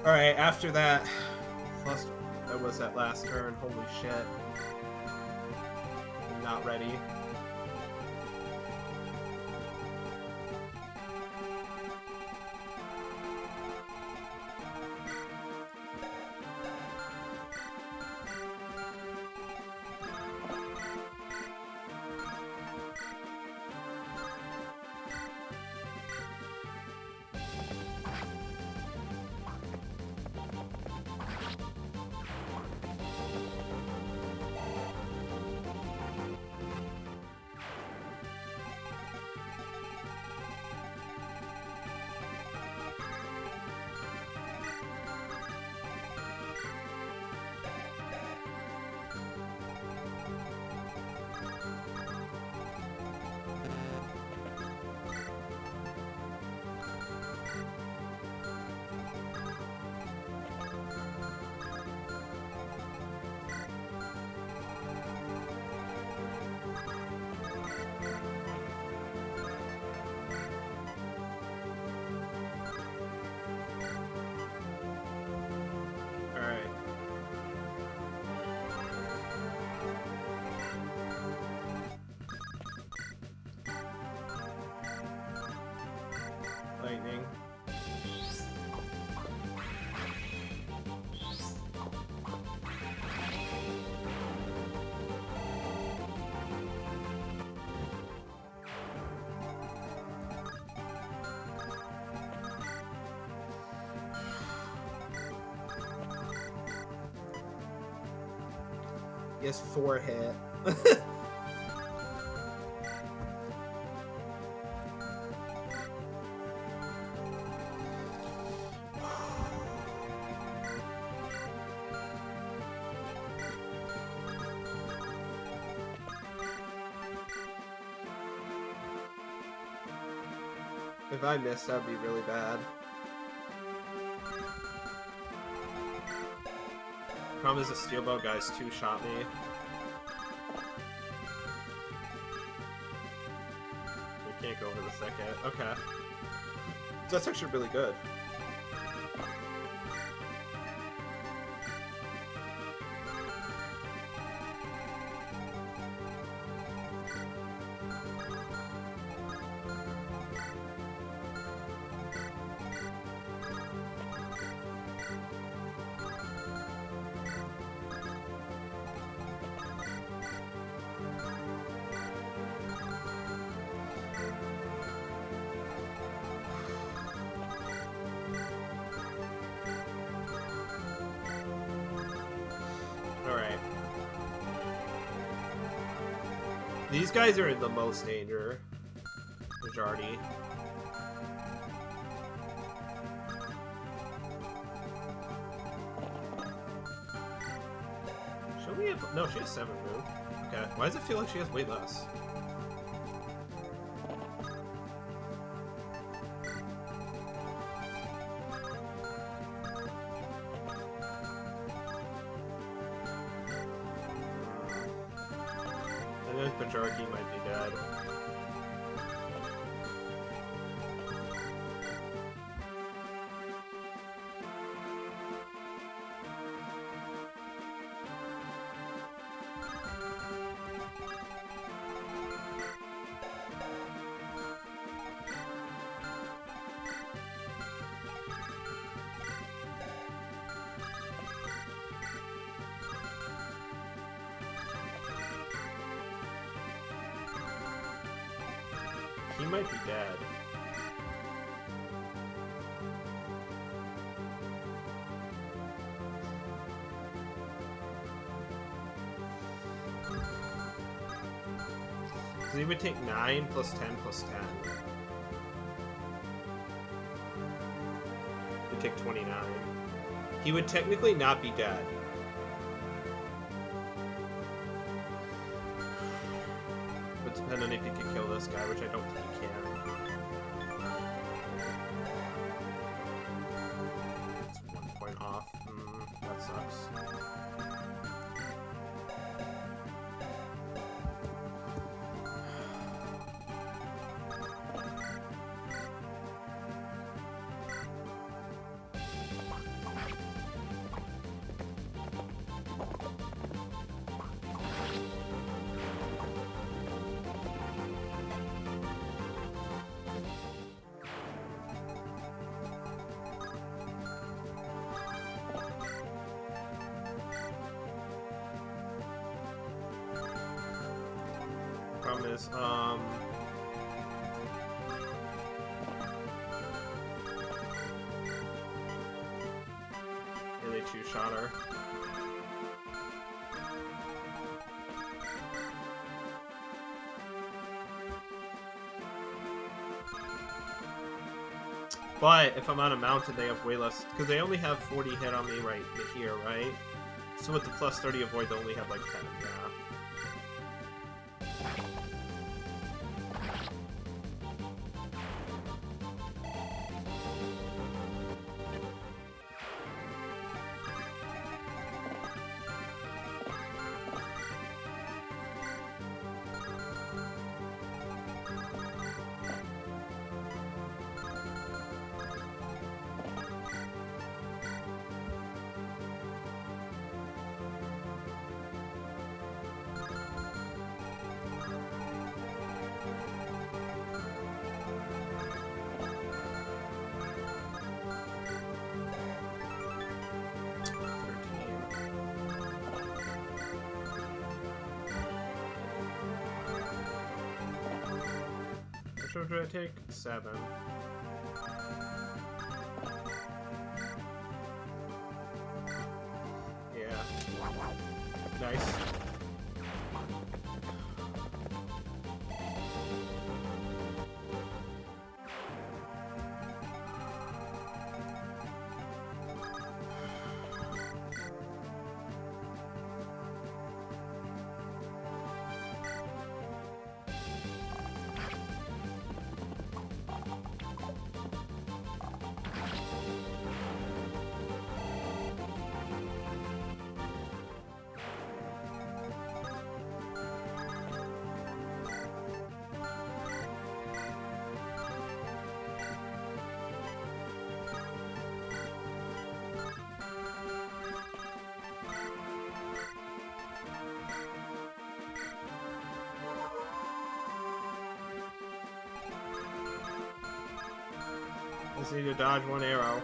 Alright, after that... That was that last turn. Holy shit. I'm not ready. Lightning. He has 4 hit. If I missed, that'd be really bad. Problem is the steel bow guys 2-shot me. We can't go over the second. Okay. That's actually really good. Alright. These guys are in the most danger. Majority. Should we have... No, she has 7 move. Okay. Why does it feel like she has way less? Pajarki might be dead. He might be dead. So he would take 9 plus 10 plus 10. He would take 29. He would technically not be dead. But depending if he can kill this guy, which I don't think he can. It's 1 point off. That sucks. problem is, yeah, they two-shot her. But if I'm on a mountain, they have way less, because they only have 40 hit on me right here, right? So with the plus 30 avoid, they only have like 10, yeah. Which one did I take? 7. Yeah. Nice. Just need to dodge one arrow.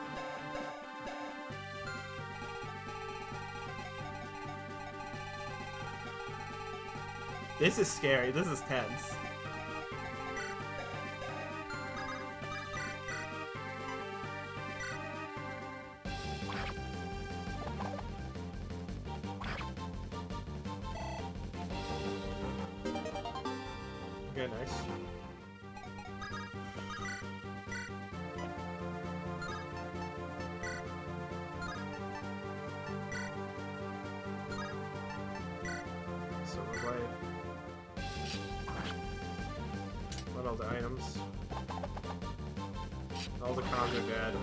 This is scary. This is tense. Okay, nice. Silver blade. What all the items? All the cons are dead.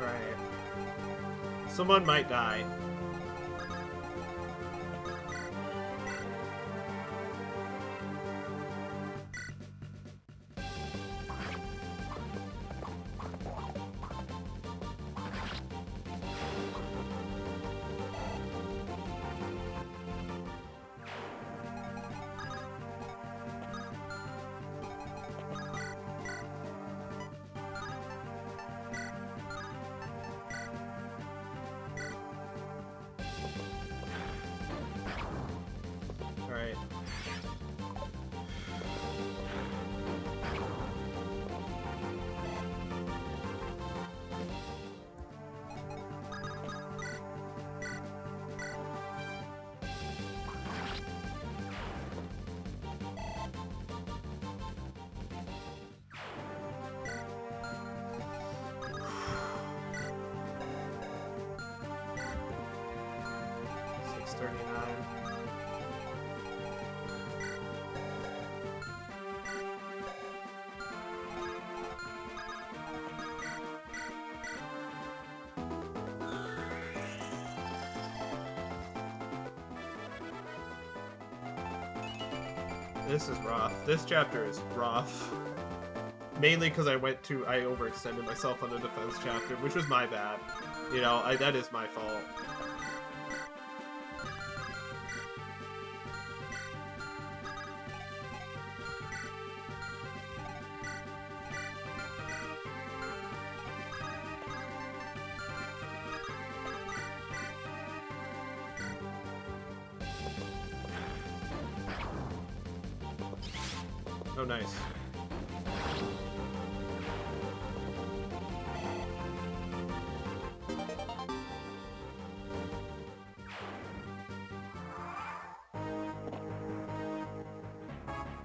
Right. Someone might die. Alright. This is rough. This chapter is rough. Mainly because I overextended myself on the defense chapter, which was my bad. You know, that is my fault. Oh, nice.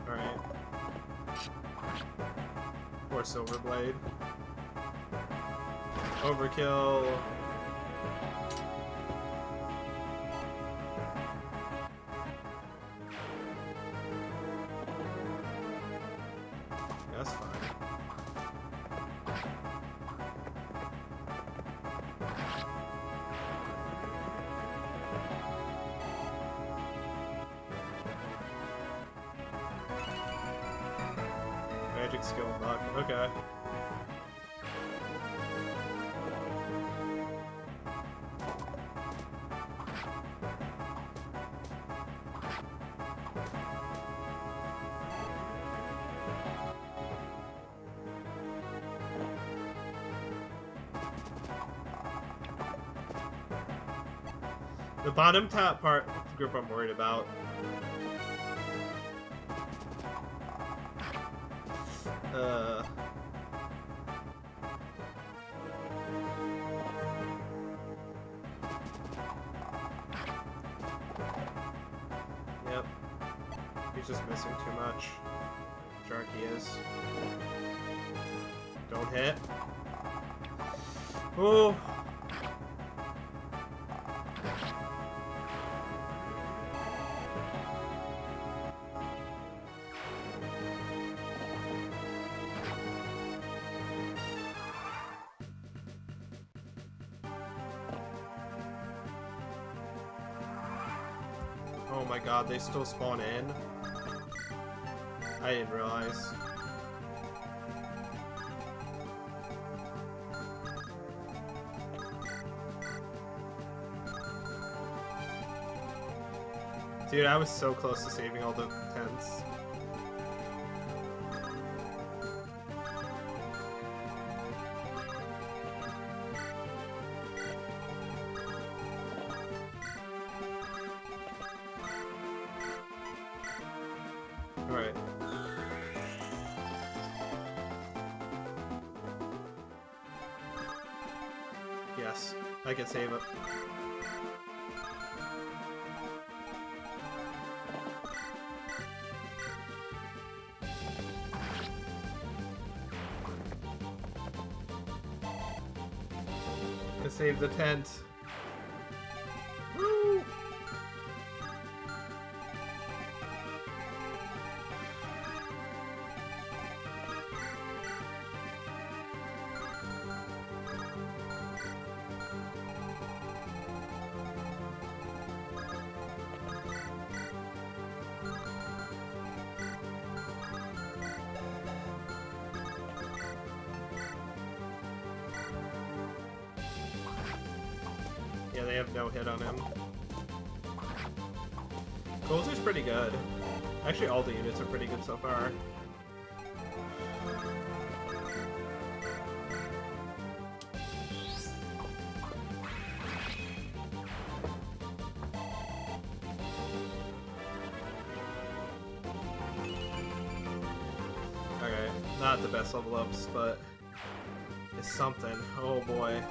Alright. Or Silverblade. Overkill. That's fine. Magic skill unlocked. Okay. The bottom top part group I'm worried about. Yep. He's just missing too much. Shark he is. Don't hit. Oh. Oh my god, they still spawn in? I didn't realize. Dude, I was so close to saving all the tents. Alright. Yes, I can save it. To save the tent. Woo! Yeah, they have no hit on him. Closer's pretty good. Actually, all the units are pretty good so far. Okay, not the best level ups, but it's something. Oh boy.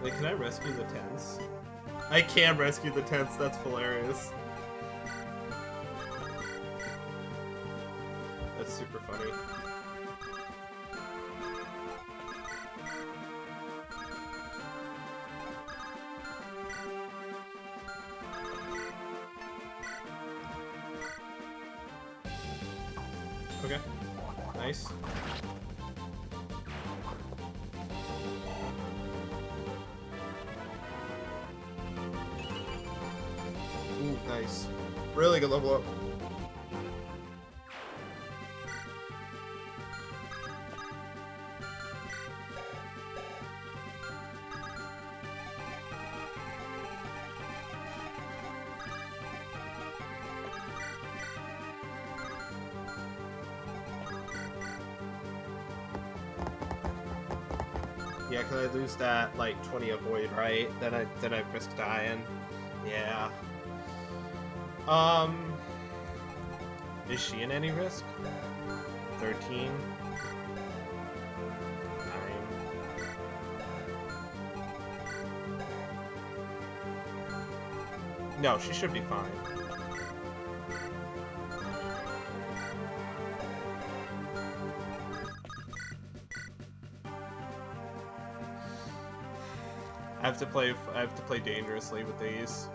Wait, can I rescue the tents? I can rescue the tents, that's hilarious. That's super funny. Okay. Nice. Ooh, nice. Really good level up. Yeah, because I lose that, like, 20 avoid, right? Then I risk dying. Yeah. Is she in any risk? 13. 9. No, she should be fine. I have to play dangerously with these.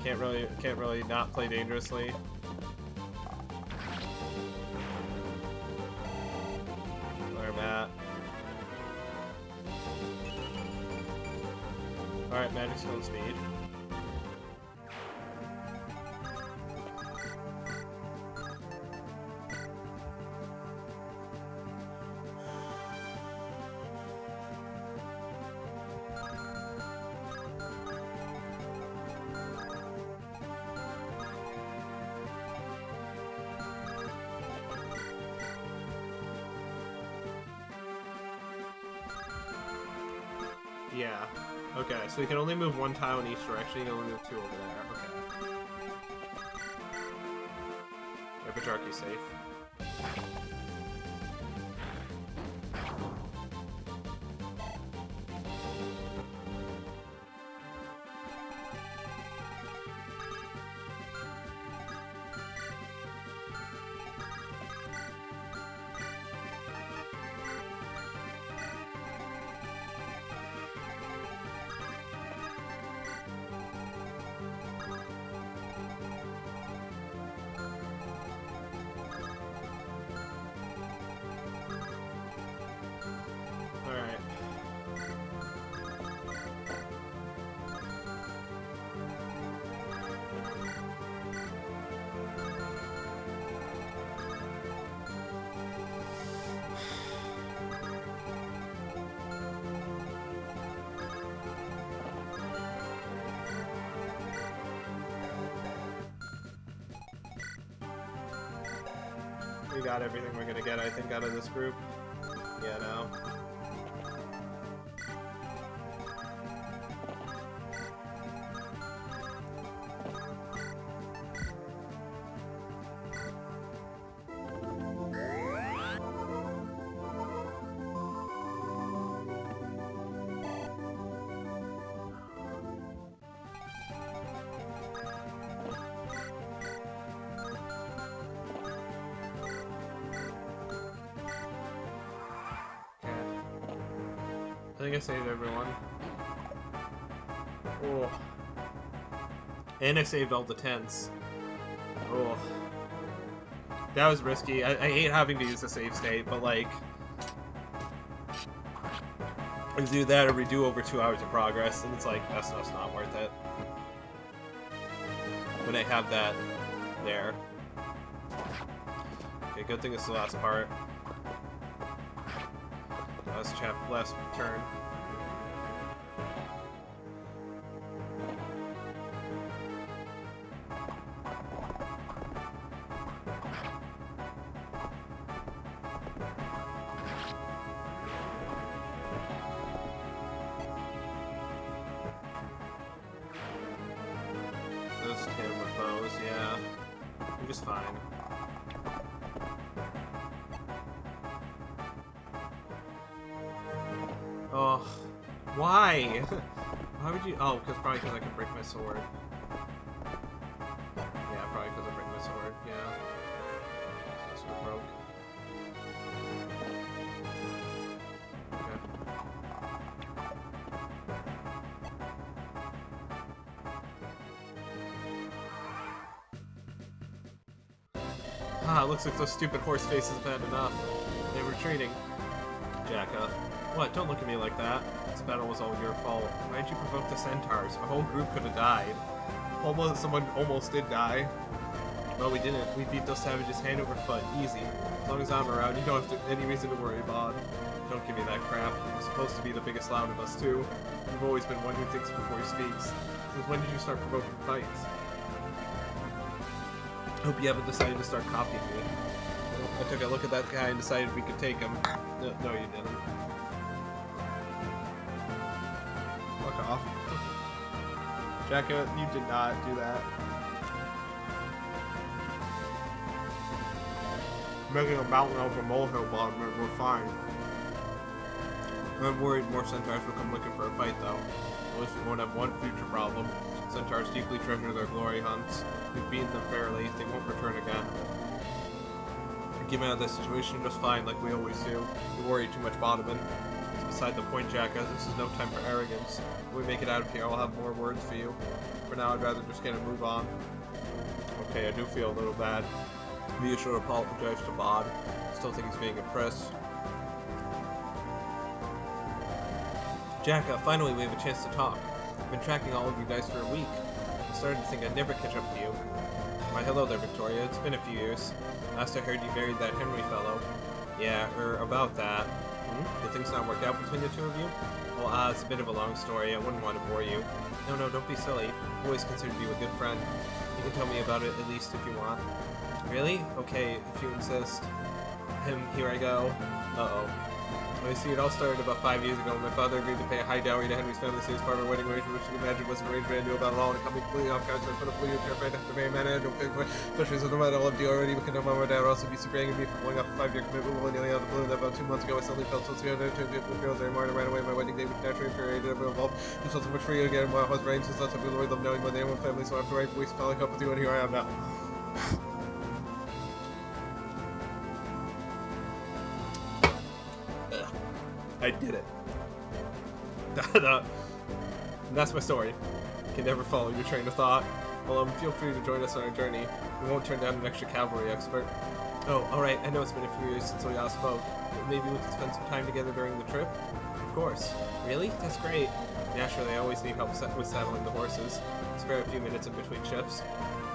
Can't really not play dangerously. Where I'm at. Alright, magic stone speed. Yeah. Okay, so you can only move one tile in each direction, you can only move 2 over there. Okay. Epitrarchy's safe. We got everything we're gonna get, I think, out of this group. Yeah, no. I think I saved everyone. Oh. And I saved all the tents. Oh. That was risky. I hate having to use the save state, but like... I do that or redo over 2 hours of progress, and it's like, that's not worth it. When I have that there. Okay, good thing it's the last part. Last turn. Those 10 with bows, yeah. We're just fine. Oh, why? Why would you? Oh, probably because I can break my sword. Yeah, probably because I break my sword. Yeah. This one broke. Okay. Ah, it looks like those stupid horse faces have had enough. They're retreating. Jacka. What? Don't look at me like that. This battle was all your fault. Why did you provoke the centaurs? A whole group could have died. Someone almost did die. Well, we didn't. We beat those savages hand over foot. Easy. As long as I'm around, you don't have any reason to worry, Bob. Don't give me that crap. You're supposed to be the biggest loud of us, too. You've always been one who thinks before he speaks. Since when did you start provoking fights? Hope you haven't decided to start copying me. I took a look at that guy and decided we could take him. No, you didn't. Fuck off. Jacka, you did not do that. Making a mountain out of a molehill bottom, and we're fine. I'm worried more centaurs will come looking for a fight, though. At least we won't have one future problem. Centaurs deeply treasure their glory hunts. We've beaten them fairly. They won't return again. We came out of this situation just fine, like we always do. We worry too much, Bottoman. It's beside the point, Jacka. This is no time for arrogance. When we make it out of here, I'll have more words for you. For now, I'd rather just get a move on. Okay, I do feel a little bad. Maybe you should apologize to Bod. Still think he's being impressed. Jacka, finally we have a chance to talk. I've been tracking all of you guys for a week. I started to think I'd never catch up to you. Why, hello there, Victoria. It's been a few years. Last I heard you married that Henry fellow. Yeah, about that. Did things not work out between the two of you? Well, it's a bit of a long story. I wouldn't want to bore you. No, don't be silly. I've always considered you a good friend. You can tell me about it, at least, if you want. Really? Okay, if you insist. Here I go. Uh-oh. I see, it all started about 5 years ago when my father agreed to pay a high dowry to Henry's family to his part of a wedding arrangement, which you can imagine was an arrangement I knew about it all, and it caught me completely off guard, so I put a fully terrified to marry a man I don't think, especially since no matter I loved you already, but could know my dad would also be super angry at me for blowing off a 5-year commitment, willy-nilly out of the blue, and about 2 months ago I suddenly felt so scared that I turned with girls anymore, and I ran away. My wedding day was naturally infuriated, everyone involved. I felt so much freer again while I was raised, since that's a really love knowing my name and family, so after I voiced fell up with you, and here I am now. I did it. That's my story. Can never follow your train of thought. Well, feel free to join us on our journey. We won't turn down an extra cavalry expert. Oh, alright, I know it's been a few years since we last spoke, but maybe we could spend some time together during the trip? Of course. Really? That's great. Naturally, I always need help with saddling the horses. Spare a few minutes in between shifts.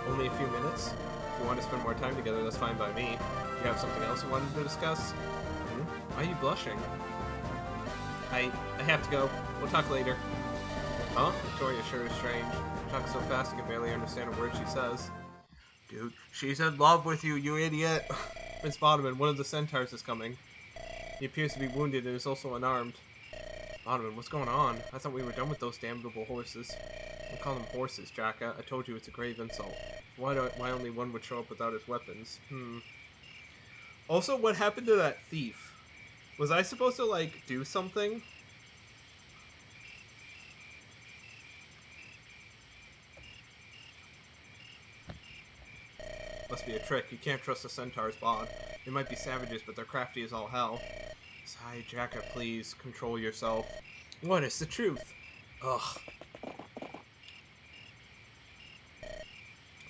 Only a few minutes? If you want to spend more time together, that's fine by me. You have something else you wanted to discuss? Why are you blushing? I have to go. We'll talk later. Huh? Victoria sure is strange. She talks so fast I can barely understand a word she says. Dude, she's in love with you, you idiot! Prince Bottoman, one of the centaurs is coming. He appears to be wounded and is also unarmed. Bottoman, what's going on? I thought we were done with those damnable horses. Don't call them horses, Jacka. I told you it's a grave insult. Why only one would show up without his weapons? Also, what happened to that thief? Was I supposed to, like, do something? Must be a trick. You can't trust the centaurs, Bod. They might be savages, but they're crafty as all hell. Sigh, Jacka, please. Control yourself. What is the truth? Ugh.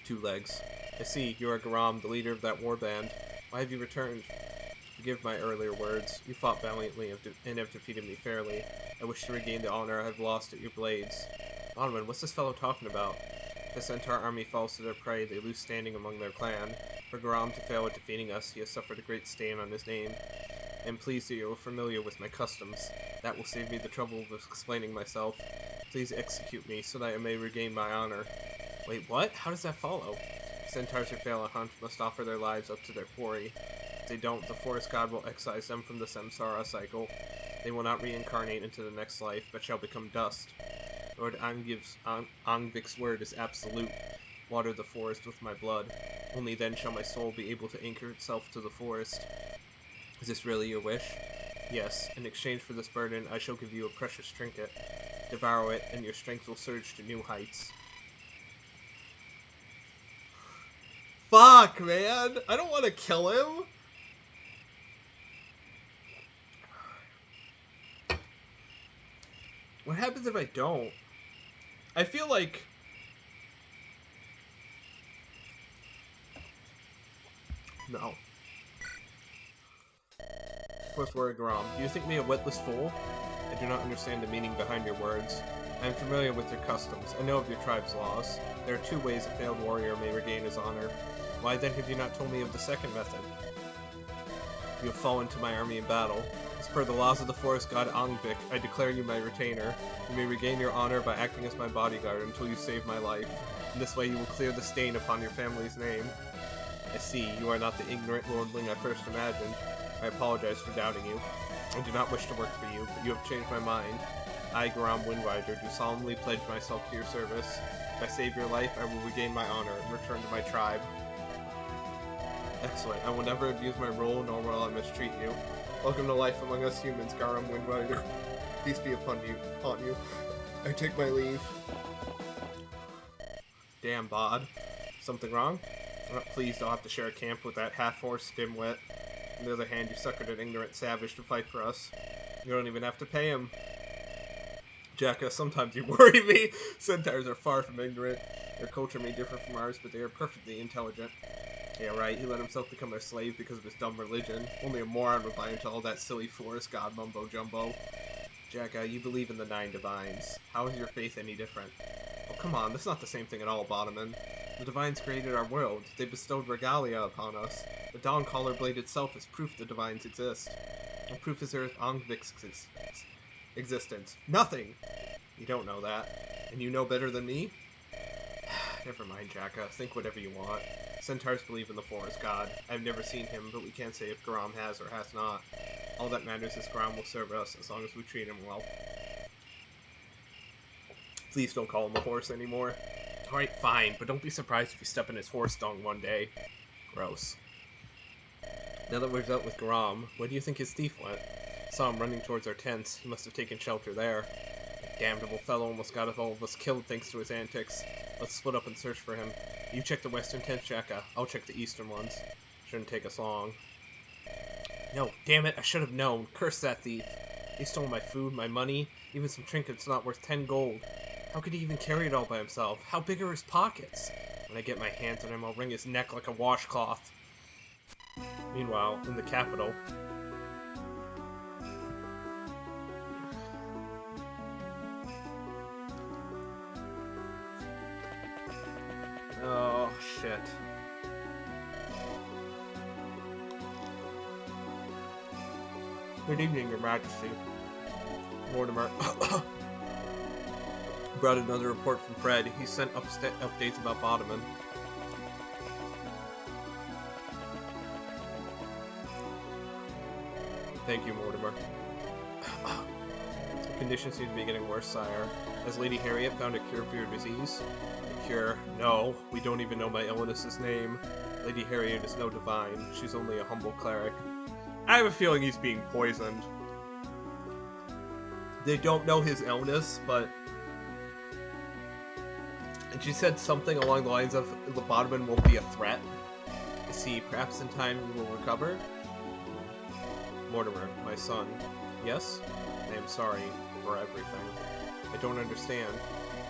2 legs. I see. You are Garam, the leader of that war band. Why have you returned? Forgive my earlier words. You fought valiantly and have defeated me fairly. I wish to regain the honor I have lost at your blades. Onward, what's this fellow talking about? If the centaur army falls to their prey, they lose standing among their clan. For Garam to fail at defeating us, he has suffered a great stain on his name. I am pleased that you are familiar with my customs. That will save me the trouble of explaining myself. Please execute me so that I may regain my honor. Wait, what? How does that follow? Centaurs who fail a hunt must offer their lives up to their quarry. If they don't, the forest god will excise them from the samsara cycle. They will not reincarnate into the next life, but shall become dust. Lord Angvik's word is absolute. Water the forest with my blood. Only then shall my soul be able to anchor itself to the forest. Is this really your wish? Yes. In exchange for this burden, I shall give you a precious trinket. Devour it, and your strength will surge to new heights. Fuck, man! I don't want to kill him! What happens if I don't? I feel like... No. First word, Garam. Do you think me a witless fool? I do not understand the meaning behind your words. I am familiar with your customs. I know of your tribe's laws. There are 2 ways a failed warrior may regain his honor. Why then have you not told me of the second method? You have fallen to my army in battle. As per the laws of the forest god Angvik, I declare you my retainer. You may regain your honor by acting as my bodyguard until you save my life. In this way you will clear the stain upon your family's name. I see, you are not the ignorant lordling I first imagined. I apologize for doubting you. I do not wish to work for you, but you have changed my mind. I, Garam Windrider, do solemnly pledge myself to your service. If I save your life, I will regain my honor and return to my tribe. Excellent. I will never abuse my role, nor will I mistreat you. Welcome to life among us humans, Garam Windrider. Peace be upon you. I take my leave. Damn, Bod. Something wrong? Please don't have to share a camp with that half-horse dimwit. On the other hand, you suckered an ignorant savage to fight for us. You don't even have to pay him. Jacka, sometimes you worry me. Centaurs are far from ignorant. Their culture may differ from ours, but they are perfectly intelligent. Yeah, right, he let himself become their slave because of his dumb religion. Only a moron would buy into all that silly forest god mumbo-jumbo. Jacka, you believe in the 9 divines. How is your faith any different? Oh, come on, that's not the same thing at all, Bodeman. The divines created our world. They bestowed regalia upon us. The Dawncaller blade itself is proof the divines exist. And proof is Earth Angvik's existence. Nothing! You don't know that. And you know better than me? Never mind, Jacka. Think whatever you want. Centaurs believe in the forest god. I've never seen him, but we can't say if Garam has or has not. All that matters is Garam will serve us as long as we treat him well. Please don't call him a horse anymore. Alright, fine, but don't be surprised if you step in his horse dung one day. Gross. Now that we're dealt with Garam, where do you think his thief went? Saw him running towards our tents. He must have taken shelter there. That damnable fellow almost got all of us killed thanks to his antics. Let's split up and search for him. You check the western tents, Jacka. I'll check the eastern ones. Shouldn't take us long. No, damn it, I should have known. Curse that thief. He stole my food, my money, even some trinkets not worth 10 gold. How could he even carry it all by himself? How big are his pockets? When I get my hands on him, I'll wring his neck like a washcloth. Meanwhile, in the capital... Oh, shit. Good evening, Your Majesty. Mortimer brought another report from Fred. He sent updates about Bodeman. Thank you, Mortimer. The condition seems to be getting worse, sire. Has Lady Harriet found a cure for your disease? A cure? No, we don't even know my illness's name. Lady Harriet is no divine. She's only a humble cleric. I have a feeling he's being poisoned. They don't know his illness, but... And she said something along the lines of, the Bodeman won't be a threat. See, perhaps in time you will recover? Mortimer, my son. Yes? I am sorry for everything. I don't understand.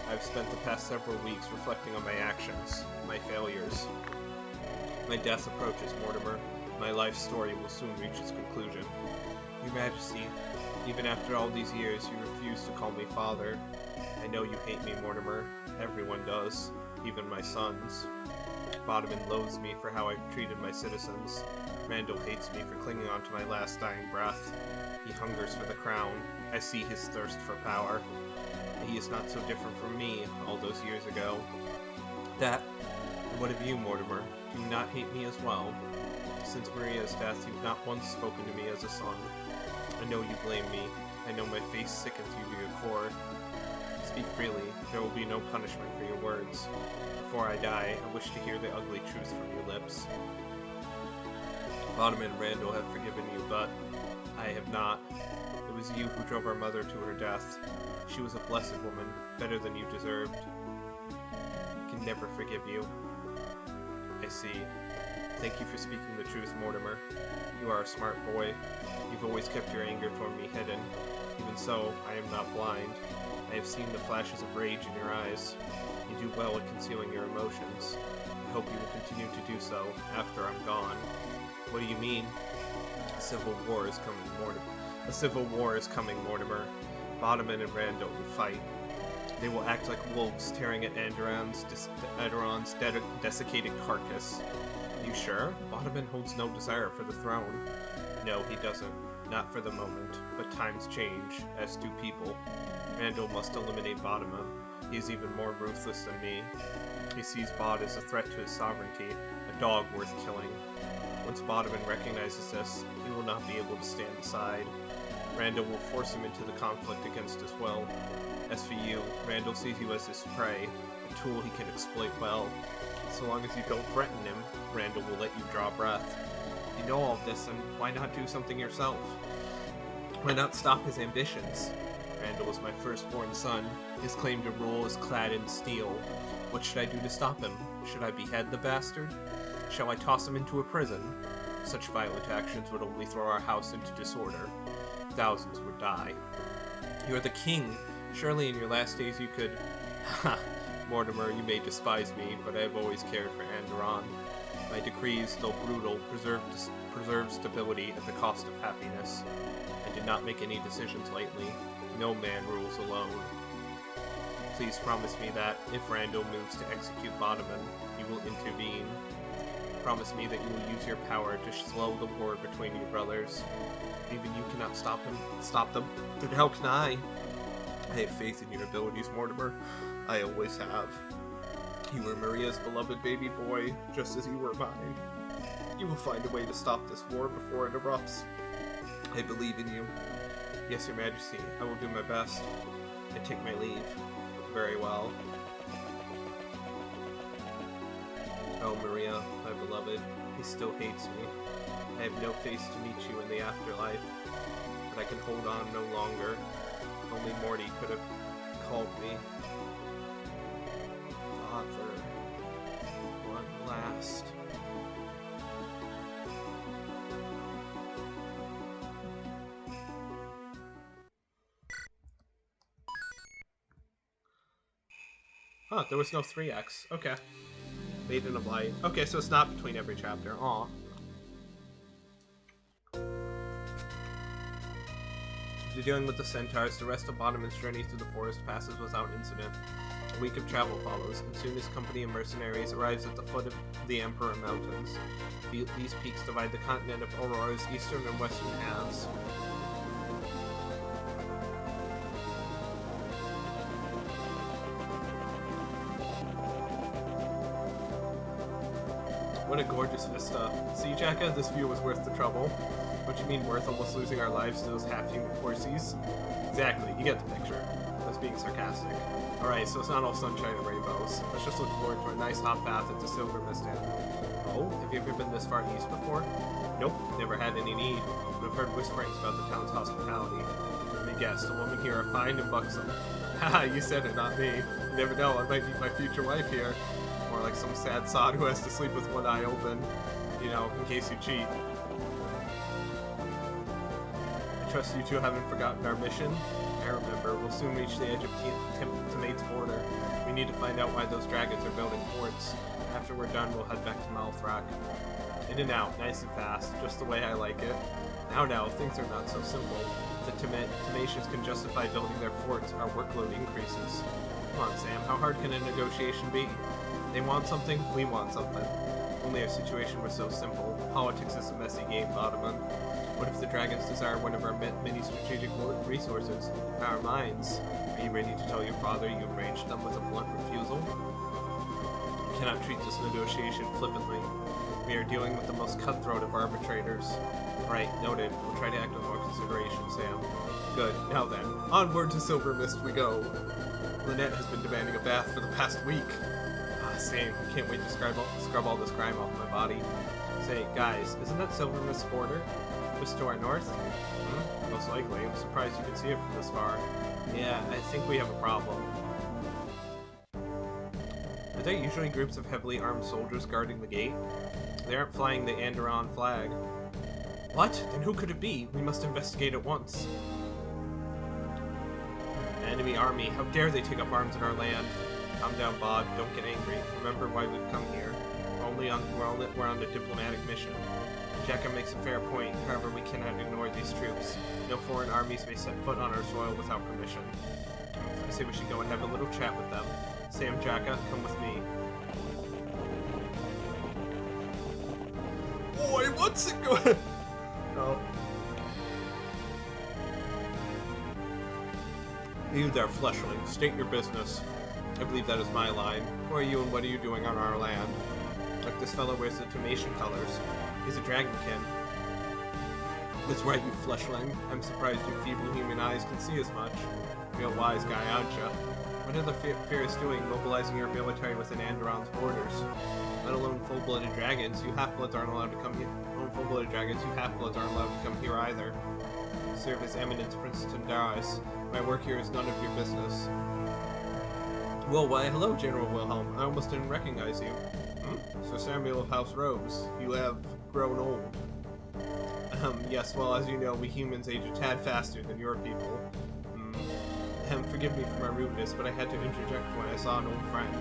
I've spent the past several weeks reflecting on my actions, my failures. My death approaches, Mortimer. My life story will soon reach its conclusion. Your Majesty, even after all these years, you refuse to call me father. I know you hate me, Mortimer. Everyone does, even my sons. Bodeman loathes me for how I've treated my citizens. Randall hates me for clinging on to my last dying breath. He hungers for the crown. I see his thirst for power. He is not so different from me all those years ago. And what of you, Mortimer? Do you not hate me as well? Since Maria's death, you've not once spoken to me as a son. I know you blame me. I know my face sickens you to your core. Speak freely. There will be no punishment for your words. Before I die, I wish to hear the ugly truth from your lips. Bodeman and Randall have forgiven you, but I have not. It was you who drove our mother to her death. She was a blessed woman, better than you deserved. I can never forgive you. I see. Thank you for speaking the truth, Mortimer. You are a smart boy. You've always kept your anger toward me hidden. Even so, I am not blind. I have seen the flashes of rage in your eyes. You do well at concealing your emotions. I hope you will continue to do so after I'm gone. What do you mean? A civil war is coming, Mortimer. A civil war is coming, Mortimer. Bodeman and Randall will fight. They will act like wolves tearing at Andoran's desiccated carcass. You sure? Bodeman holds no desire for the throne. No, he doesn't. Not for the moment. But times change, as do people. Randall must eliminate Bodeman. He is even more ruthless than me. He sees Bod as a threat to his sovereignty, a dog worth killing. Once Bodeman recognizes this, he will not be able to stand aside. Randall will force him into the conflict against his will. As for you, Randall sees you as his prey, a tool he can exploit well. So long as you don't threaten him, Randall will let you draw breath. You know all this, and why not do something yourself? Why not stop his ambitions? Randall was my firstborn son. His claim to rule is clad in steel. What should I do to stop him? Should I behead the bastard? Shall I toss him into a prison? Such violent actions would only throw our house into disorder. Thousands would die. You are the king. Surely in your last days you could... Ha! Mortimer, you may despise me, but I have always cared for Andoran. My decrees, though brutal, preserve stability at the cost of happiness. I did not make any decisions lightly. No man rules alone. Please promise me that, if Randall moves to execute Bodeman, you will intervene. Promise me that you will use your power to slow the war between your brothers. Even you cannot stop them, then how can I? I have faith in your abilities, Mortimer. I always have. You were Maria's beloved baby boy, just as you were mine. You will find a way to stop this war before it erupts. I believe in you. Yes, Your Majesty, I will do my best. I take my leave. Very well. Oh, Maria, my beloved, he still hates me. I have no face to meet you in the afterlife, but I can hold on no longer. Only Morty could have called me Father. One last. Huh, there was no 3x. Okay. Maiden of Light. Okay, so it's not between every chapter. Aw. After dealing with the centaurs, the rest of Bodeman's journey through the forest passes without incident. A week of travel follows, and soon his company of mercenaries arrives at the foot of the Emperor Mountains. These peaks divide the continent of Aurora's eastern and western halves. What a gorgeous vista. See, Jacka, this view was worth the trouble. What you mean worth almost losing our lives to those half-human horsies? Exactly, you get the picture. I was being sarcastic. Alright, so it's not all sunshine and rainbows. Let's just look forward to a nice hot bath at the Silver Mist Inn. Oh, have you ever been this far east before? Nope, never had any need, but I've heard whisperings about the town's hospitality. Let me guess, the women here are fine and buxom. Haha, you said it, not me. You never know, I might meet my future wife here. More like some sad sod who has to sleep with one eye open. You know, in case you cheat. I trust you two haven't forgotten our mission. I remember, we'll soon reach the edge of Timate's border. We need to find out why those dragons are building forts. After we're done, we'll head back to Malthrak. In and out, nice and fast, just the way I like it. Now, things are not so simple. If the Timatians can justify building their forts, our workload increases. Come on, Sam, how hard can a negotiation be? They want something, we want something. Only our situation was so simple. Politics is a messy game, Bodeman. What if the dragons desire one of our many strategic resources? Our minds. Are you ready to tell your father you arranged them with a blunt refusal? You cannot treat this negotiation flippantly. We are dealing with the most cutthroat of arbitrators. Right, noted. We'll try to act with more consideration, Sam. Good. Now then, onward to Silver Mist we go. Lynette has been demanding a bath for the past week. Same. Can't wait to scrub all this grime off my body. Say, guys, isn't that Silver Mist's border? Just to our north? Most likely. I'm surprised you can see it from this far. Yeah, I think we have a problem. Are there usually groups of heavily armed soldiers guarding the gate? They aren't flying the Andoran flag. What? Then who could it be? We must investigate at once. An enemy army. How dare they take up arms in our land? Calm down, Bod. Don't get angry. Remember why we've come here. We're on a diplomatic mission. Jacka makes a fair point. However, we cannot ignore these troops. No foreign armies may set foot on our soil without permission. I say we should go and have a little chat with them. Sam, Jacka, come with me. Boy, what's it going? No. You there, fleshling. State your business. I believe that is my line. Who are you and what are you doing on our land? Like this fellow wears the Tomation colors. He's a dragonkin. That's right, you fleshling. I'm surprised you feeble human eyes can see as much. Real wise guy, aren't ya? What are the Fierce doing, mobilizing your military within Andoran's borders? Let alone full-blooded dragons, you half-bloods aren't allowed to come here. Full-blooded dragons, you half-bloods aren't allowed to come here either. Serve as Eminence Prince Tandaris. My work here is none of your business. Well, why, hello, General Wilhelm. I almost didn't recognize you. Sir Samuel of House Rose. You have grown old. Yes, well, as you know, we humans age a tad faster than your people. Forgive me for my rudeness, but I had to interject when I saw an old friend.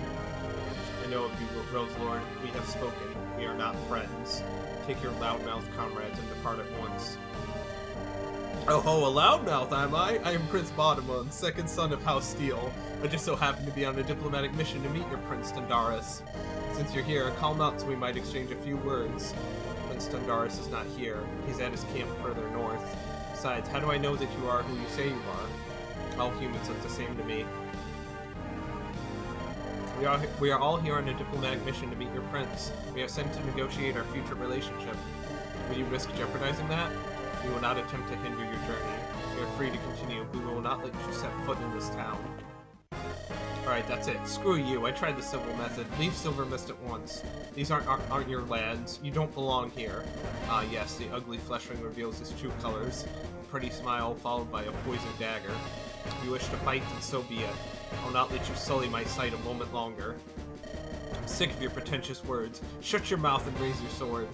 I know of you, Rose Lord. We have spoken. We are not friends. Take your loudmouth comrades and depart at once. Oh ho, a loudmouth, am I? I am Prince Bottomon, second son of House Steel. I just so happen to be on a diplomatic mission to meet your Prince Tandaris. Since you're here, call out so we might exchange a few words. Prince Tandaris is not here. He's at his camp further north. Besides, how do I know that you are who you say you are? All humans look the same to me. We are all here on a diplomatic mission to meet your prince. We are sent to negotiate our future relationship. Will you risk jeopardizing that? We will not attempt to hinder your journey. You are free to continue. We will not let you set foot in this town. Alright, that's it. Screw you. I tried the civil method. Leave Silver Mist at once. These aren't your lands. You don't belong here. Ah, yes, the ugly fleshling reveals his true colors. A pretty smile followed by a poisoned dagger. If you wish to fight, then so be it. I'll not let you sully my sight a moment longer. I'm sick of your pretentious words. Shut your mouth and raise your sword.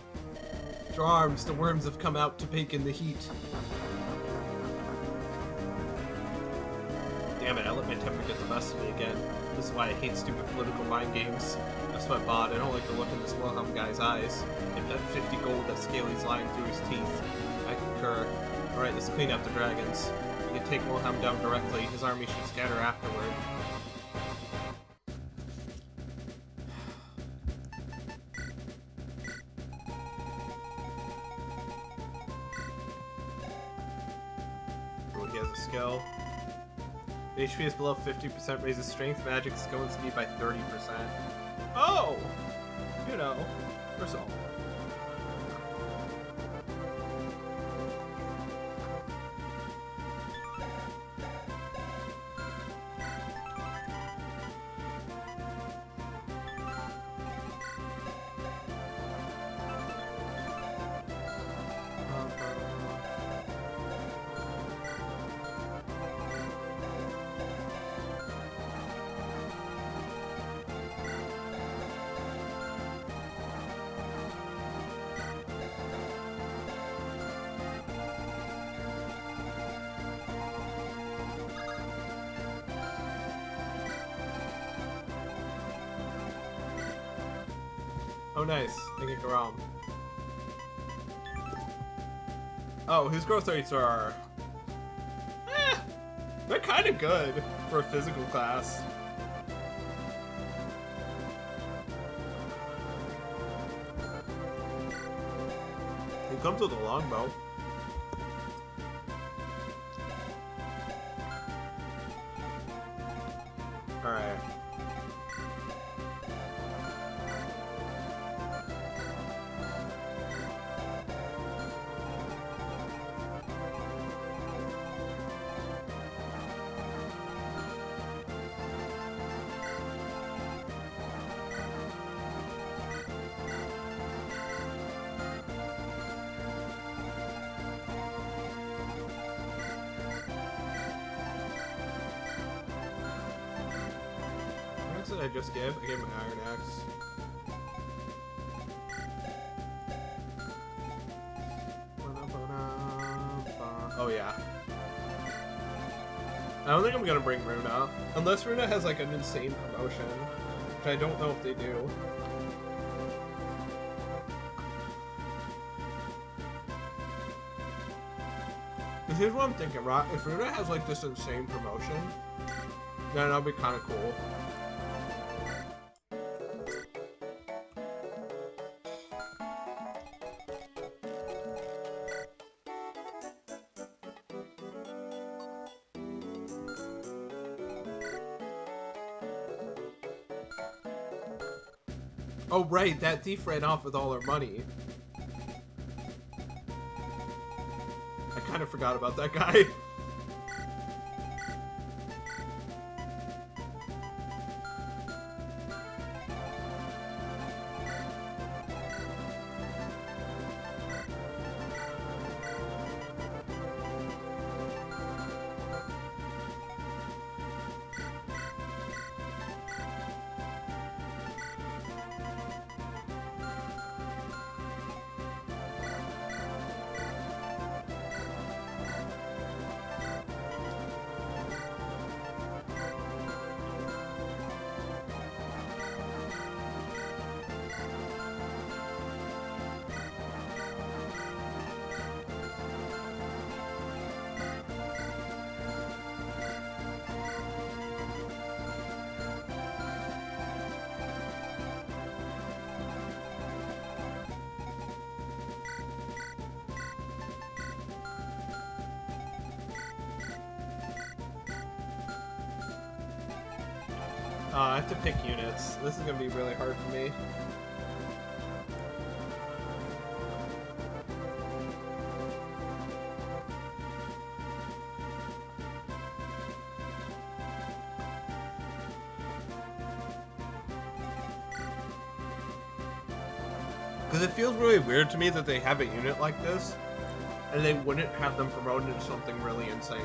Your arms, the worms have come out to bake in the heat. Damn it, I let my temper get the best of me again. This is why I hate stupid political mind games. That's what I bought. I don't like the look in this Wilhelm guy's eyes. And that 50 gold that Scaly's lying through his teeth. I concur. Alright, let's clean up the dragons. We can take Wilhelm down directly. His army should scatter afterward. Oh, he has a skill. If HP is below 50%, raises strength, magic, skill, and speed by 30%. Oh! You know, for so. Oh nice, I can go around. Oh, his growth rates are... they're kind of good for a physical class. He comes with a longbow. Alright. Did I just give? I gave him an iron axe. Oh yeah. I don't think I'm gonna bring Runa. Unless Runa has like an insane promotion. Which I don't know if they do. Here's what I'm thinking, right? If Runa has like this insane promotion, then that'll be kinda cool. Oh, right, that thief ran off with all our money. I kind of forgot about that guy. I have to pick units. This is gonna be really hard for me. Because it feels really weird to me that they have a unit like this, and they wouldn't have them promoted into something really insane.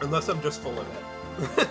Unless I'm just full of it.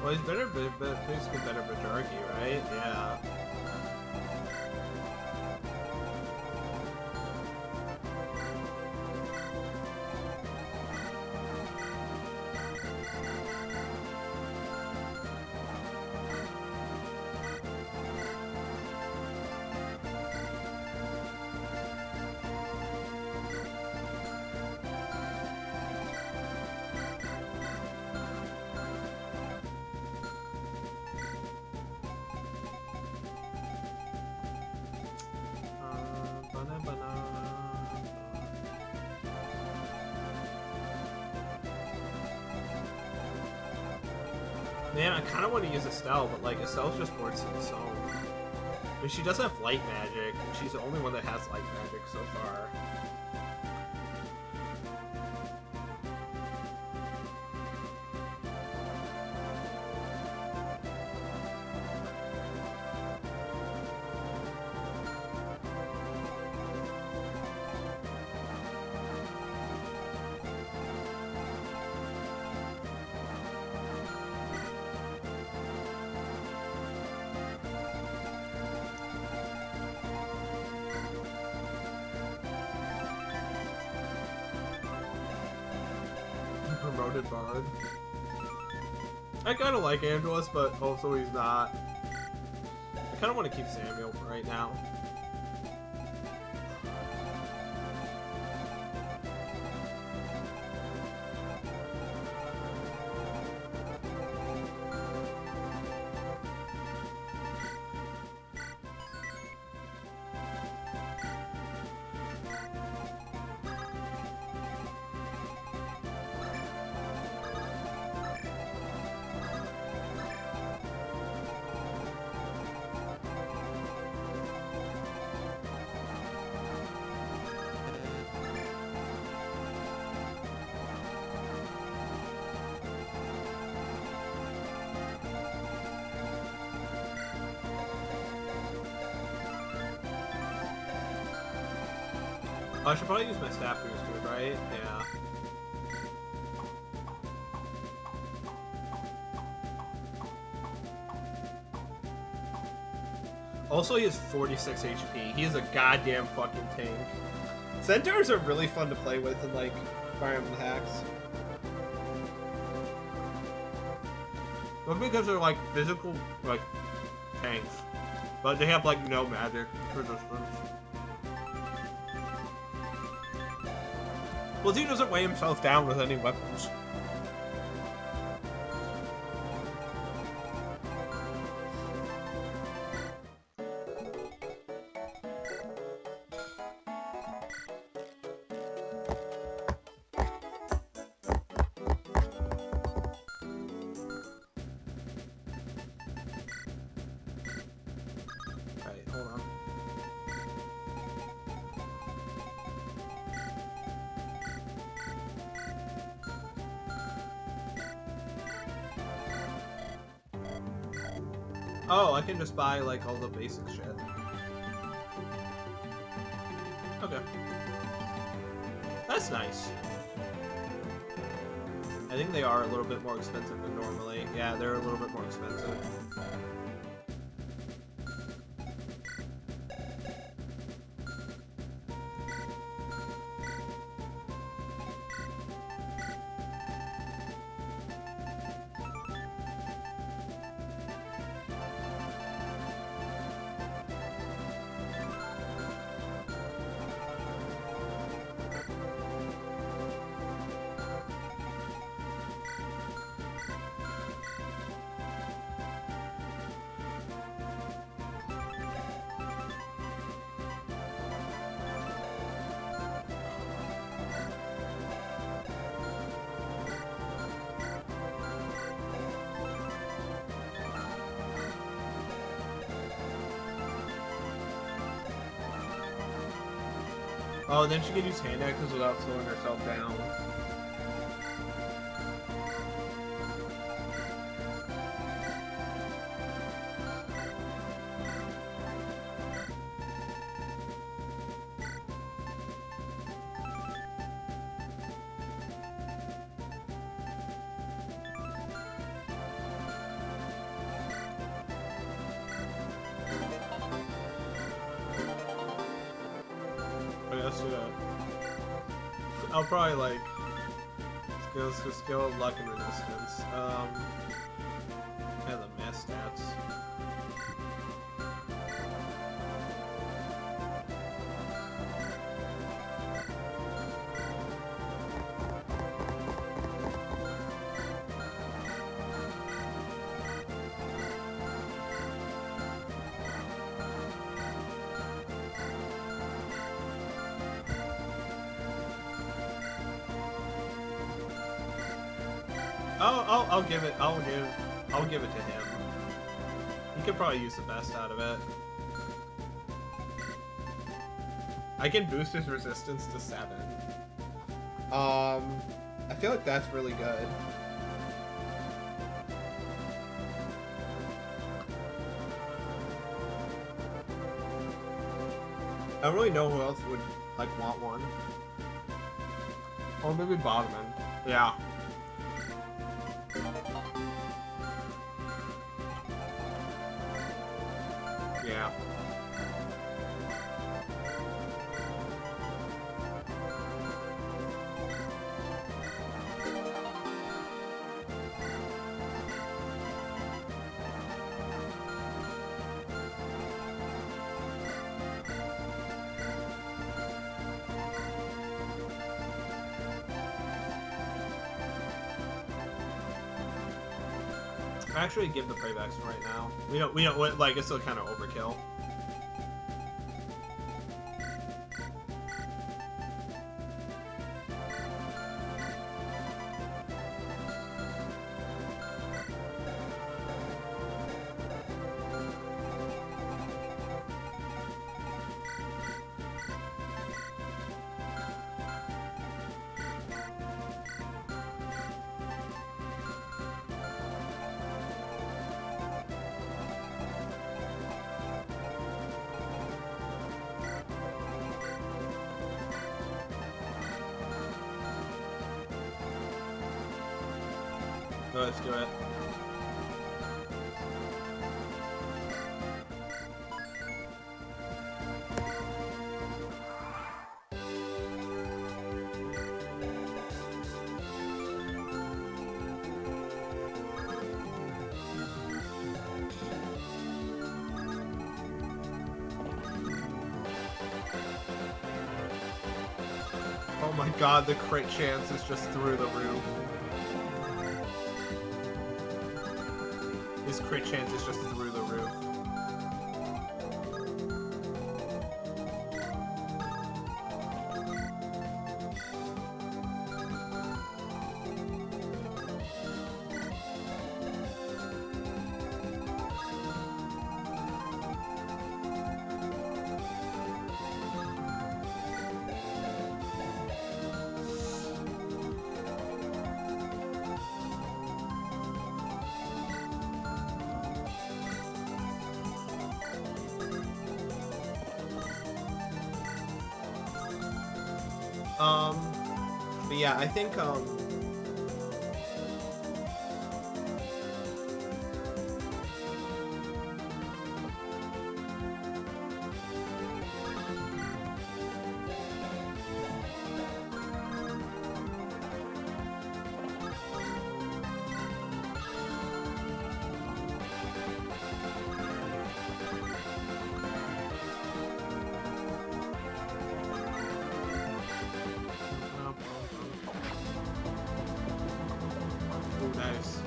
Well, he's better, but basically better Bajargi, right? Yeah. Man, I kind of want to use Estelle, but like Estelle's just bored so. I mean, she does have light magic, and she's the only one that has light magic so far. Promoted Bard. I kind of like Andros, but also he's not. I kind of want to keep Samuel for right now. I should probably use my staff booster, right? Yeah. Also, he has 46 HP. He is a goddamn fucking tank. Centaurs are really fun to play with in, like, Fire Emblem hacks. But because they're, like, physical, like, tanks. But they have, like, no magic resistance. Well, he doesn't weigh himself down with any weapons. Alright, hold on. Oh, I can just buy, like, all the basic shit. Okay. That's nice. I think they are a little bit more expensive than normally. Yeah, they're a little bit more expensive. Oh, then she can use hand axes without slowing herself down. Let's do that. I'll probably like skill, luck, and resistance. And the mass stats. I'll give it to him. He could probably use the best out of it. I can boost his resistance to 7. I feel like that's really good. I don't really know who else would like want one. Or maybe Bottoman. Yeah. Yeah. Actually, give the paybacks right now. We don't like it's still kind of overkill. Let's do it. Oh my god, the crit chance is just through the roof. His crit chance is just through the roof. But yeah, I think, nice.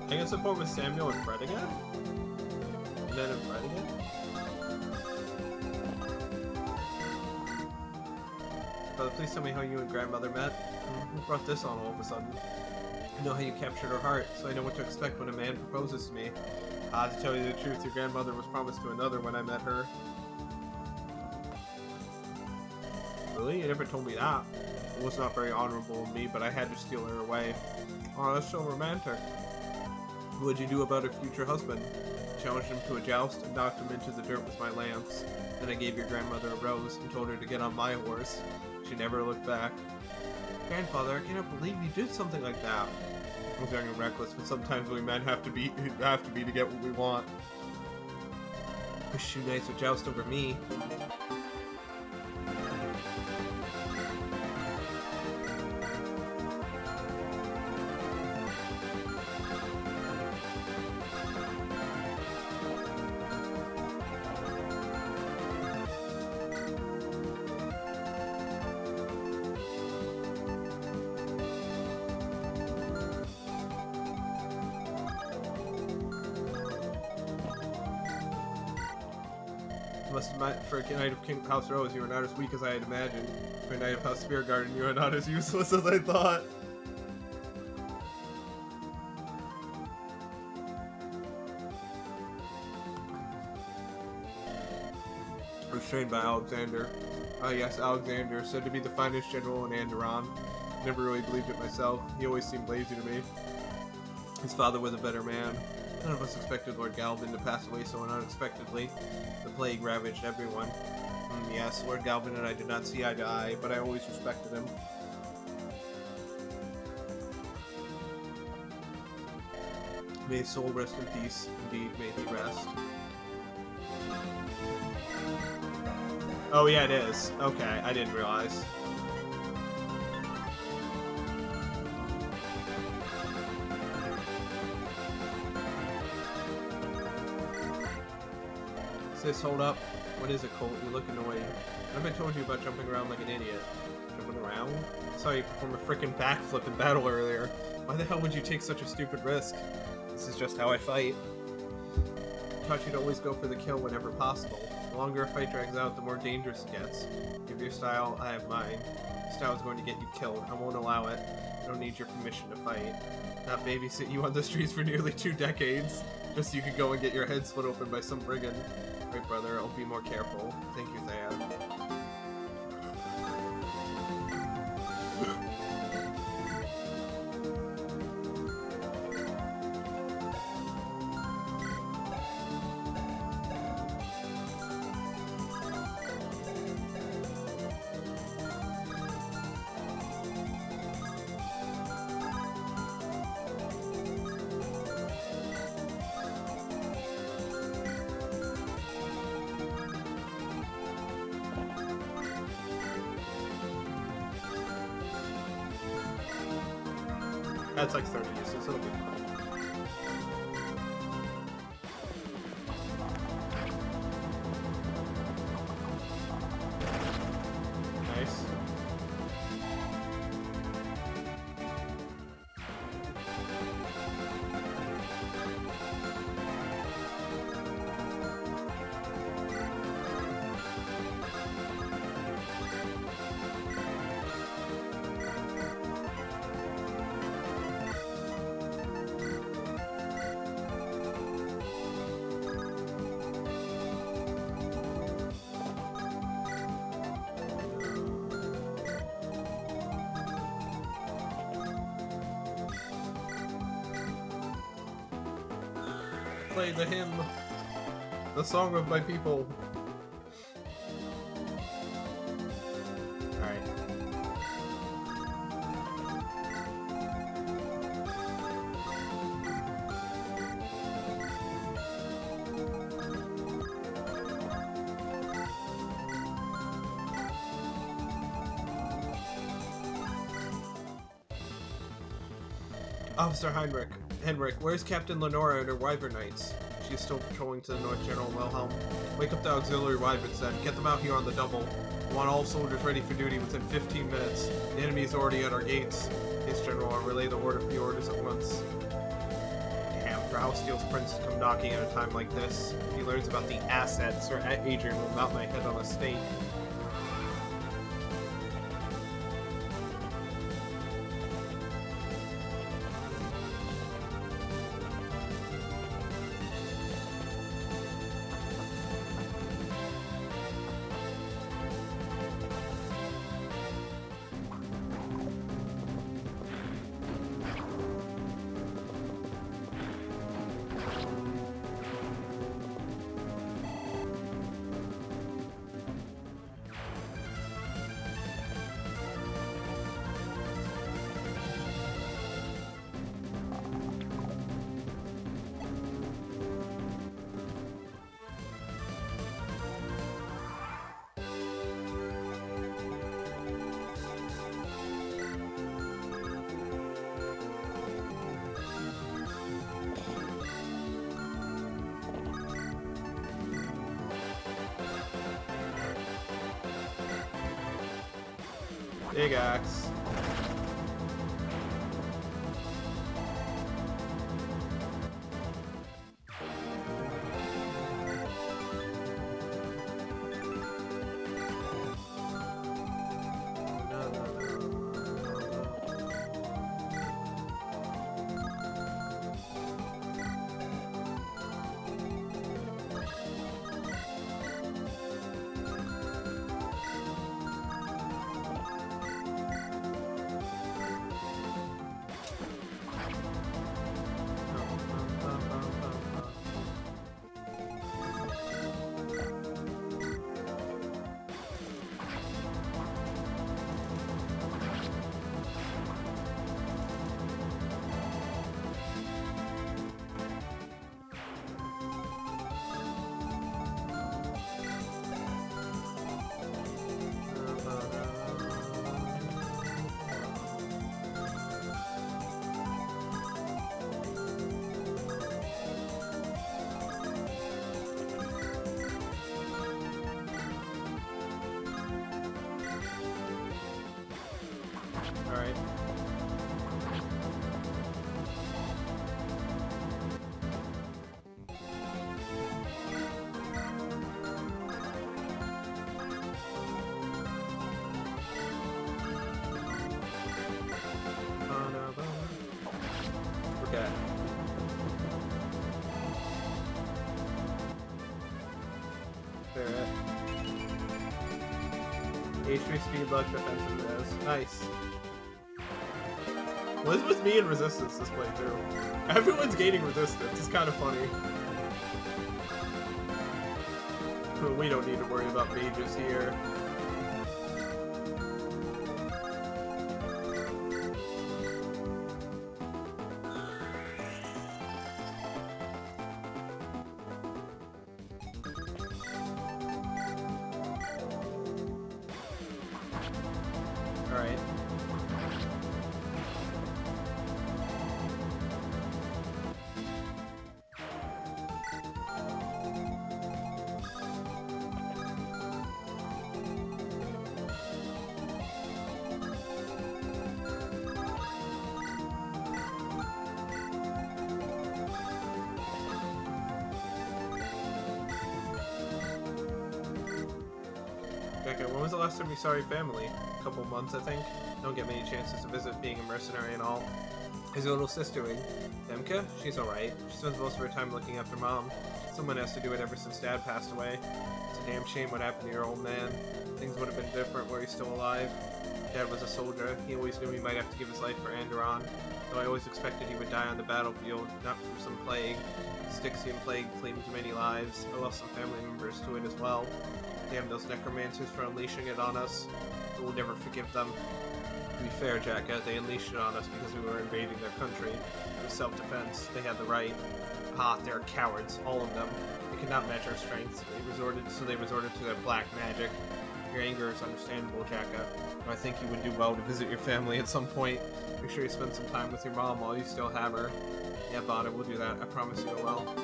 I can support with Samuel and Fred again? And then Fred again? Brother, please tell me how you and grandmother met. Who brought this on all of a sudden? I know how you captured her heart, so I know what to expect when a man proposes to me. To tell you the truth, your grandmother was promised to another when I met her. Really? You never told me that. It was not very honorable of me, but I had to steal her away. Oh, that's so romantic. What would you do about her future husband? Challenged him to a joust and knocked him into the dirt with my lance. Then I gave your grandmother a rose and told her to get on my horse. She never looked back. Grandfather, I cannot believe you did something like that. I was young and reckless, but sometimes we men have to be to get what we want. Wish you knights would joust over me. For a knight of King House Rose, you are not as weak as I had imagined. For a knight of House Spear Garden, you are not as useless as I thought. I was trained by Alexander. Ah yes, Alexander, said to be the finest general in Andoran. Never really believed it myself. He always seemed lazy to me. His father was a better man. None of us expected Lord Galvin to pass away so unexpectedly. The plague ravaged everyone. Yes, Lord Galvin and I did not see eye to eye, but I always respected him. May his soul rest in peace. Indeed, may he rest. Oh yeah, it is. Okay, I didn't realize. Sis, hold up. What is it, Colt? You look annoyed. What have I told you about jumping around like an idiot? Jumping around? I saw you perform a frickin' backflip in battle earlier. Why the hell would you take such a stupid risk? This is just how I fight. I taught you to always go for the kill whenever possible. The longer a fight drags out, the more dangerous it gets. You have your style, I have mine. Your style is going to get you killed. I won't allow it. I don't need your permission to fight. Not babysit you on the streets for nearly 2 decades, just so you could go and get your head split open by some brigand. Right, brother, I'll be more careful. Thank you, Thea. That's like 30 uses, it'll be fine. Nice. Play the hymn, the song of my people. Alright. Officer Henrik, where's Captain Lenora and her Wyvern Knights? She's still patrolling to the north, General Wilhelm. Wake up the auxiliary Wyverns then. Get them out here on the double. I want all soldiers ready for duty within 15 minutes. The enemy is already at our gates. Yes, General, I'll relay the orders at once. Damn, Grausteel's prince come knocking at a time like this. If he learns about the assets, Sir Adrian will mount my head on a stake. Big axe. Alright. Okay. Barrett. HP, speed, luck, defensive res. Nice. What is with me and resistance this playthrough? Everyone's gaining resistance. It's kind of funny. We don't need to worry about mages here. Alright. Jacka, when was the last time you saw your family? A couple months, I think. Don't get many chances to visit, being a mercenary and all. How's your little sister doing? Demka? She's alright. She spends most of her time looking after Mom. Someone has to do it ever since Dad passed away. It's a damn shame what happened to your old man. Things would have been different were he still alive. Dad was a soldier. He always knew he might have to give his life for Andoran. Though I always expected he would die on the battlefield, not from some plague. The Styxian plague claimed many lives. I lost some family members to it as well. Damn those necromancers for unleashing it on us. But we'll never forgive them. To be fair, Jacka, they unleashed it on us because we were invading their country. It was self-defense. They had the right. Ah, they're cowards, all of them. They could not match our strength. They resorted to their black magic. Your anger is understandable, Jacka. But I think you would do well to visit your family at some point. Make sure you spend some time with your mom while you still have her. Yeah, Bada, we'll do that. I promise you I will.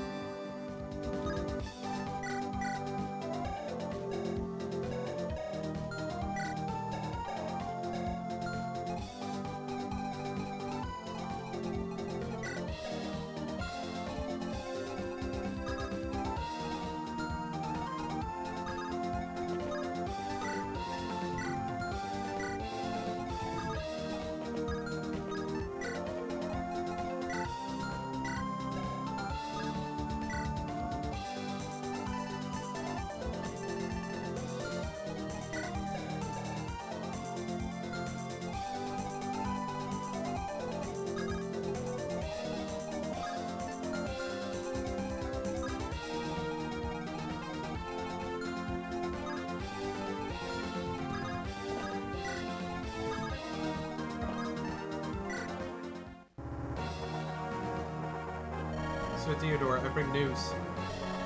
Sir Theodore, I bring news.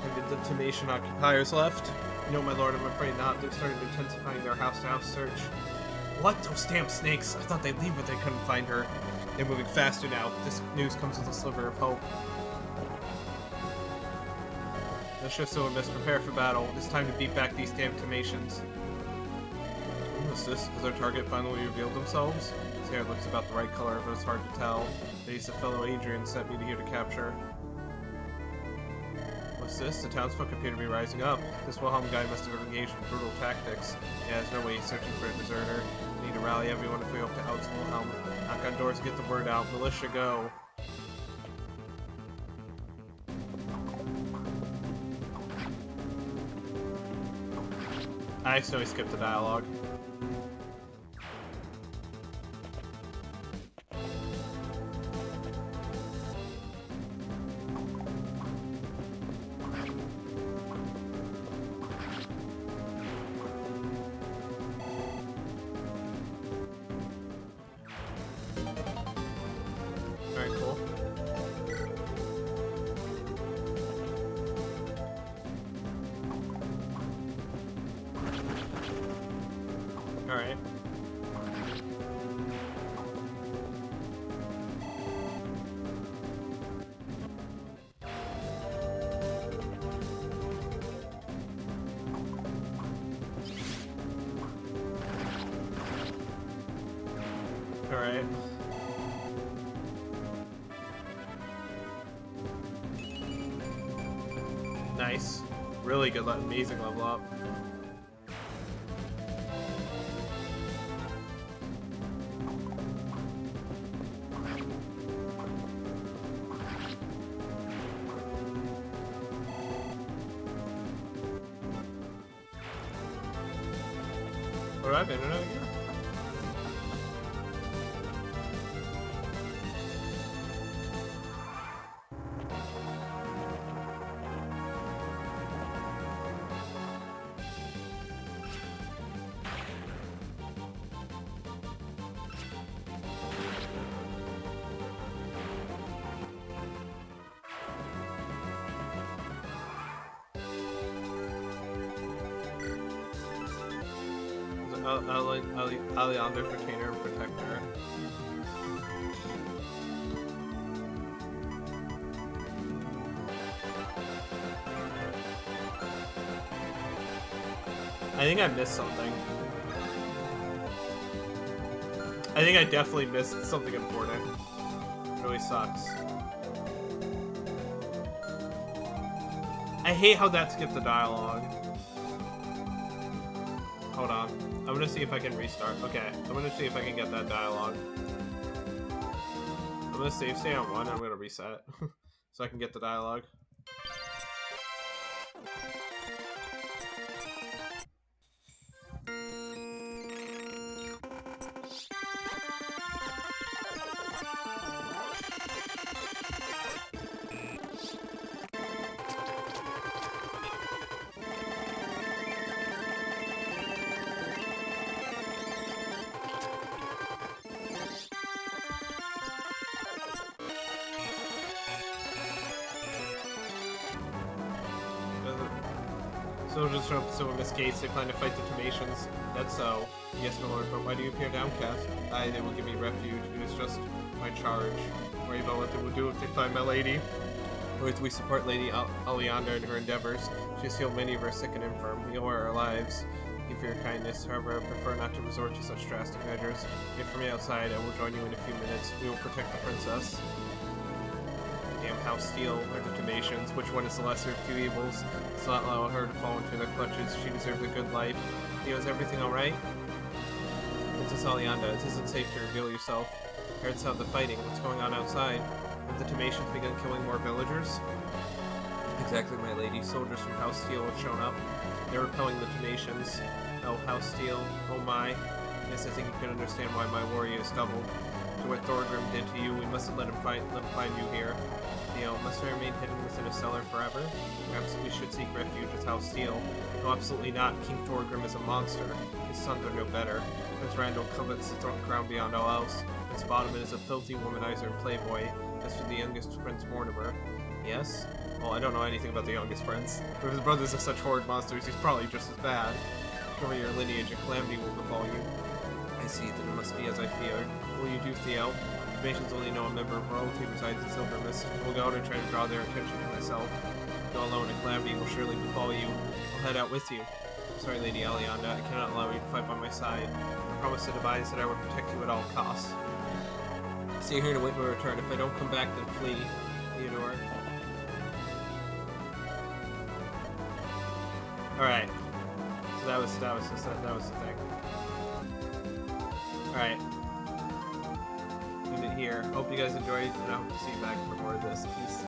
Have the Tunasian occupiers left? No, my lord, I'm afraid not. They've started intensifying their house-to-house search. What? Those damn snakes! I thought they'd leave, but they couldn't find her. They're moving faster now. This news comes with a sliver of hope. Let's just so miss. Prepare for battle. It's time to beat back these damn Tunasians. What's this? Has our target finally revealed themselves? His hair looks about the right color, but it's hard to tell. He's the fellow Adrian sent me to here to capture. What's this? The townsfolk appear to be rising up. This Wilhelm guy must have engaged in brutal tactics. Yeah, there's no way he's searching for a deserter. We need to rally everyone if we hope to oust Wilhelm. Knock on doors, get the word out. Militia, go! I accidentally skipped the dialogue. Alright, cool. Alright. Alright. Nice. Really good, amazing level up. What have I been in again? Alejandro, Retainer, and Protector. I think I missed something. I think I definitely missed something important. It really sucks. I hate how that skipped the dialogue. Hold on. I'm gonna see if I can restart. Okay, I'm gonna see if I can get that dialogue. I'm gonna save stay on 1, I'm gonna reset. So I can get the dialogue. Soldiers show up to Miss Gates. They plan to fight the Tomatians. That's so. Yes, my lord, but why do you appear downcast? Aye, they will give me refuge. It is just my charge. Worry about what they will do if they find my lady. Lords, we support Lady Alianda in her endeavors. She has healed many of our sick and infirm. We owe her our lives. Thank you for your kindness. However, I prefer not to resort to such drastic measures. Wait for me outside. I will join you in a few minutes. We will protect the princess. Damn House Steel or the Tomatians. Which one is the lesser of two evils? Let's not allow her to fall into their clutches. She deserves a good life. Theo, is everything alright? Princess Alianda, it isn't safe to reveal yourself. I heard sound of fighting. What's going on outside? Have the Tomatians begun killing more villagers? Exactly, my lady. Soldiers from House Steel have shown up. They're repelling the Tomatians. Oh, House Steel. Oh my. Yes, I think you can understand why my warrior is doubled. To what Thorgrim did to you, we mustn't let him find you here. Theo, must I remain hidden within a cellar forever? Perhaps we should seek refuge with House Steel. No, absolutely not. King Thorgrim is a monster. His sons are no better. Prince Randall covets the crown beyond all else. Prince Bottoman is a filthy womanizer and playboy. As for the youngest Prince Mortimer, yes? Well, I don't know anything about the youngest prince. But if his brothers are such horrid monsters, he's probably just as bad. Cover your lineage, a calamity will befall you. I see, then it must be as I feared. What will you do, Theo? The nations only know a member of royalty resides in Silver Mist. I will go out and try to draw their attention to myself. Go alone, a calamity will surely befall you. I'll head out with you. Sorry, Lady Alianda, I cannot allow you to fight by my side. I promised the Devise that I would protect you at all costs. Stay here to wait my return. If I don't come back, then flee. Theodore. Alright. So that was the thing. Alright. End it here. Hope you guys enjoyed, and I hope to see you back for more of this. Peace.